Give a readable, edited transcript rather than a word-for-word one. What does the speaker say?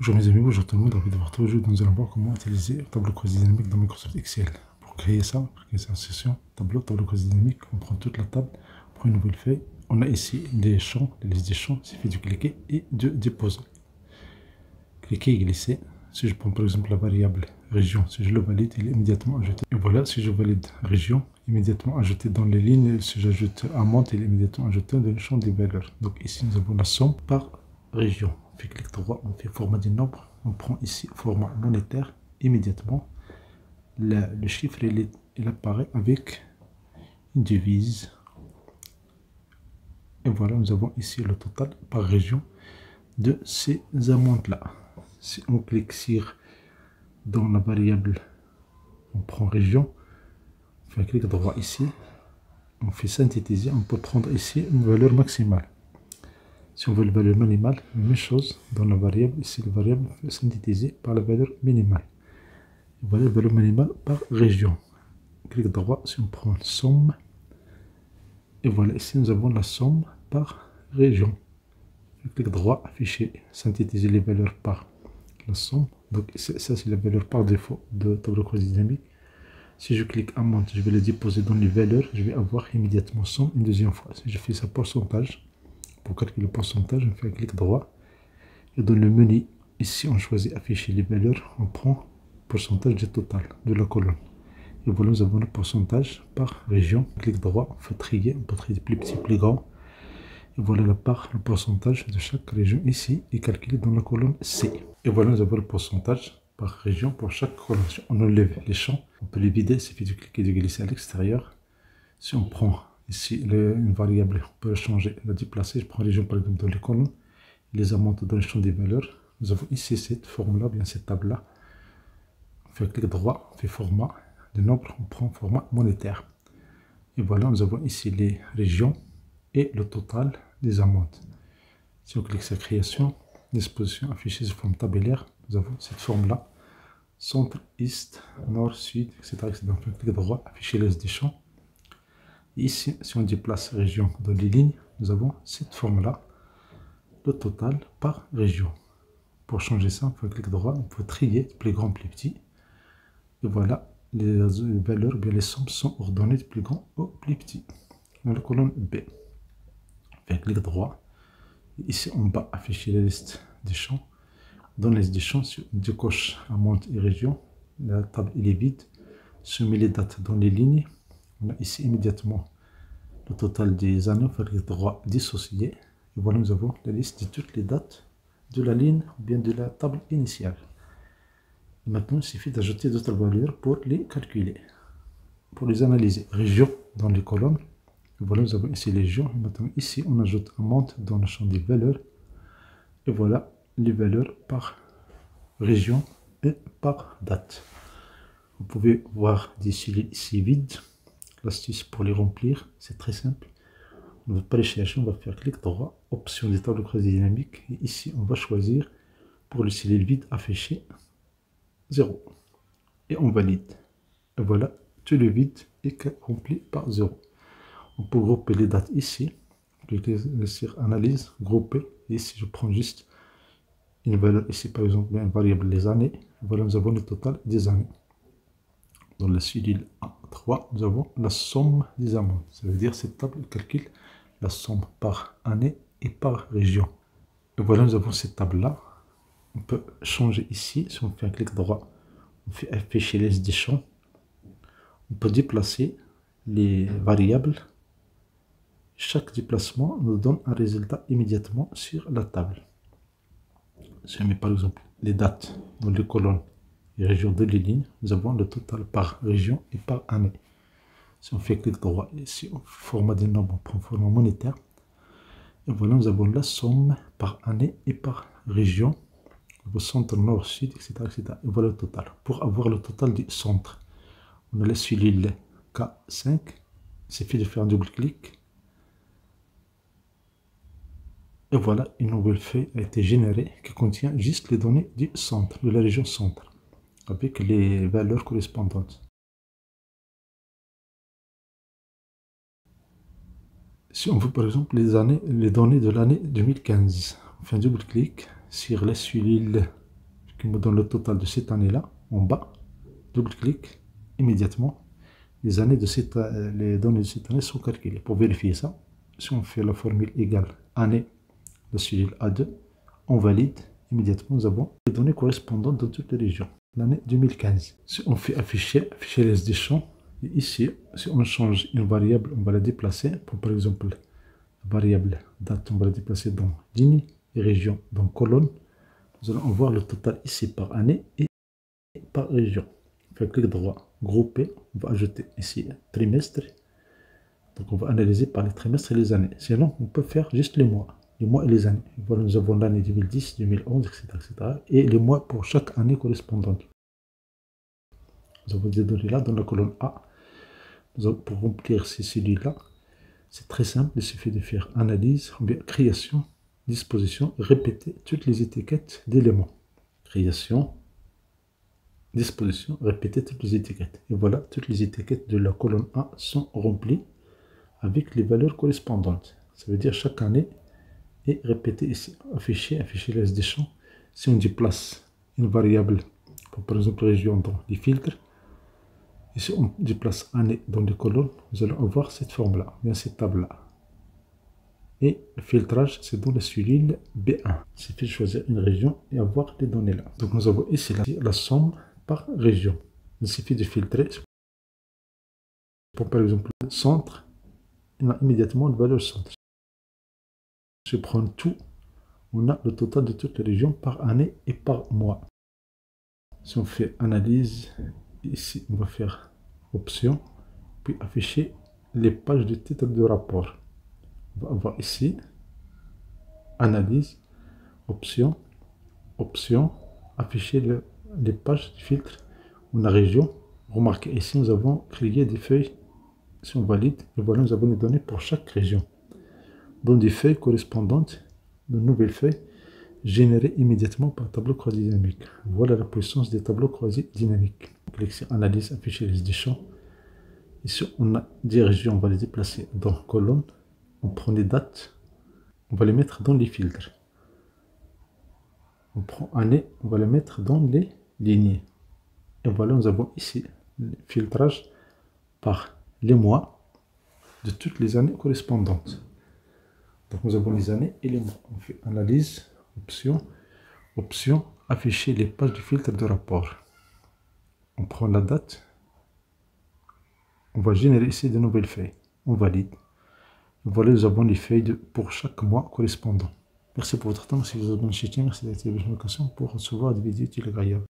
Bonjour mes amis, bonjour tout le monde, ravi de vous retrouver. Aujourd'hui, nous allons voir comment utiliser le tableau croisé dynamique dans Microsoft Excel. Pour créer cette session, tableau croisé dynamique, on prend toute la table, on prend une nouvelle feuille. On a ici les champs, les listes des champs, il suffit de cliquer et de déposer. Cliquez et glissez. Si je prends par exemple la variable région, si je le valide, il est immédiatement ajouté. Et voilà, si je valide région, immédiatement ajouté dans les lignes. Si j'ajoute amont, il est immédiatement ajouté dans le champ des valeurs. Donc ici, nous avons la somme par région. On fait clic droit, on fait format des nombres. On prend ici format monétaire. Immédiatement, le chiffre il apparaît avec une devise. Et voilà, nous avons ici le total par région de ces amendes-là. Si on clique sur dans la variable, on prend région, on fait un clic droit ici, on fait synthétiser, on peut prendre ici une valeur maximale. Si on veut la valeur minimale, la même chose dans la variable, ici la variable fait synthétiser par la valeur minimale. Voilà la valeur minimale par région. Clic droit, si on prend somme, et voilà, ici nous avons la somme par région. Clic droit, afficher, synthétiser les valeurs par la somme. Donc ça c'est la valeur par défaut de tableau croisé dynamique. Si je clique amont, je vais le déposer dans les valeurs, je vais avoir immédiatement somme une deuxième fois. Si je fais ça pourcentage, pour calculer le pourcentage, on fait un clic droit. Et dans le menu, ici on choisit afficher les valeurs, on prend pourcentage du total de la colonne. Et voilà, nous avons le pourcentage par région. Clic droit, on fait trier, on peut trier plus petit, plus grand. Et voilà la part, le pourcentage de chaque région ici est calculé dans la colonne C. Et voilà, nous avons le pourcentage par région pour chaque colonne. Si on enlève les champs, on peut les vider, il suffit de cliquer et de glisser à l'extérieur. Si on prend ici une variable, on peut la changer, la déplacer. Je prends région par exemple dans les colonnes, les amonte dans le champ des valeurs. Nous avons ici cette forme-là, bien cette table-là. On fait un clic droit, on fait format de nombre, on prend format monétaire. Et voilà, nous avons ici les régions et le total des amendes. Si on clique sur création, disposition affichée sous forme tabellaire, nous avons cette forme-là. Centre, est, nord, sud, etc. Donc, on clique droit, afficher les des champs. Et ici, si on déplace région dans les lignes, nous avons cette forme-là. Le total par région. Pour changer ça, on fait clic droit, on peut trier plus grand, plus petit. Et voilà, les valeurs, bien les sommes sont ordonnées de plus grand au plus petit. Dans la colonne B. On fait clic droit. Et ici en bas, afficher la liste des champs. Dans la liste des champs, si on décoche amont et région, la table est vide. Si on met les dates dans les lignes, on a ici immédiatement le total des années. On fait clic droit, dissocier. Et voilà, nous avons la liste de toutes les dates de la ligne ou bien de la table initiale. Et maintenant, il suffit d'ajouter d'autres valeurs pour les calculer, pour les analyser. Région dans les colonnes. Et voilà, nous avons ici les régions. Et maintenant, ici, on ajoute un monte dans le champ des valeurs. Et voilà les valeurs par région et par date. Vous pouvez voir des cellules ici vides. L'astuce pour les remplir, c'est très simple. On ne va pas les chercher, on va faire clic droit, option des tables croisées dynamiques. Et ici, on va choisir pour le cellule vide affiché 0. Et on valide. Et voilà, tout le vide est rempli par 0. On peut grouper les dates ici. Cliquez sur analyse, grouper. Et ici, je prends juste une valeur ici, par exemple, une variable les années. Voilà, nous avons le total des années. Dans la cellule A3, nous avons la somme des amendes. Ça veut dire cette table calcule la somme par année et par région. Et voilà, nous avons cette table-là. On peut changer ici. Si on fait un clic droit, on fait afficher les des champs. On peut déplacer les variables. Chaque déplacement nous donne un résultat immédiatement sur la table. Si on met par exemple les dates dans les colonnes et régions de les lignes, nous avons le total par région et par année. Si on fait clic droit ici, au format des nombres, on prend format monétaire. Et voilà, nous avons la somme par année et par région. Au centre, nord, sud, etc., etc. Et voilà le total. Pour avoir le total du centre, on a la cellule K5. Il suffit de faire un double clic. Et voilà, une nouvelle feuille a été générée qui contient juste les données du centre, de la région centre, avec les valeurs correspondantes. Si on veut par exemple les données de l'année 2015, on fait un double clic sur la cellule qui me donne le total de cette année-là, en bas. Double-clic, immédiatement, les données de cette année sont calculées. Pour vérifier ça, si on fait la formule égale année de cellule A2, on valide, immédiatement nous avons les données correspondantes dans toutes les régions. L'année 2015. Si on fait afficher les des champs, et ici, si on change une variable, on va la déplacer. Pour, par exemple, la variable date, on va la déplacer dans ligne et région dans colonne. Nous allons voir le total ici par année et par région. On fait clic droit, grouper, on va ajouter ici trimestre. Donc on va analyser par les trimestres et les années. Sinon, on peut faire juste les mois et les années. Voilà, nous avons l'année 2010, 2011, etc., et les mois pour chaque année correspondante. Nous avons des données là dans la colonne A. Pour remplir ces cellules-là, c'est très simple. Il suffit de faire analyse, ou bien création, disposition, répéter toutes les étiquettes d'éléments. Création, disposition, répéter toutes les étiquettes. Et voilà, toutes les étiquettes de la colonne A sont remplies avec les valeurs correspondantes. Ça veut dire chaque année est répétée ici. Afficher les des champs. Si on déplace une variable, pour, par exemple région dans les filtres, et si on déplace année dans les colonnes, nous allons avoir cette forme-là, bien cette table-là. Et le filtrage, c'est dans la cellule B1. Il suffit de choisir une région et avoir les données là. Donc nous avons ici la somme par région. Il suffit de filtrer. Pour par exemple le centre, on a immédiatement une valeur centre. Si on prend tout, on a le total de toutes les régions par année et par mois. Si on fait analyse, ici on va faire option, puis afficher les pages de titre de rapport. On va avoir ici analyse, option, afficher les pages de filtre. On a région. Remarquez ici nous avons créé des feuilles. Si on valide, et voilà nous avons les données pour chaque région. Dans des feuilles correspondantes, de nouvelles feuilles générées immédiatement par tableau croisé dynamique. Voilà la puissance des tableaux croisés dynamiques. Cliquez sur analyse, afficher les des champs. Ici on a des régions, on va les déplacer dans colonne. On prend les dates, on va les mettre dans les filtres. On prend année, on va les mettre dans les lignées. Et voilà, nous avons ici le filtrage par les mois de toutes les années correspondantes. Donc nous avons les années et les mois. On fait analyse, option, afficher les pages du filtre de rapport. On prend la date. On va générer ici de nouvelles feuilles. On valide. Voilà, nous avons les feuilles pour chaque mois correspondant. Merci pour votre temps. Si vous avez une chaîne, merci d'être abonné pour recevoir des vidéos utiles et agréables.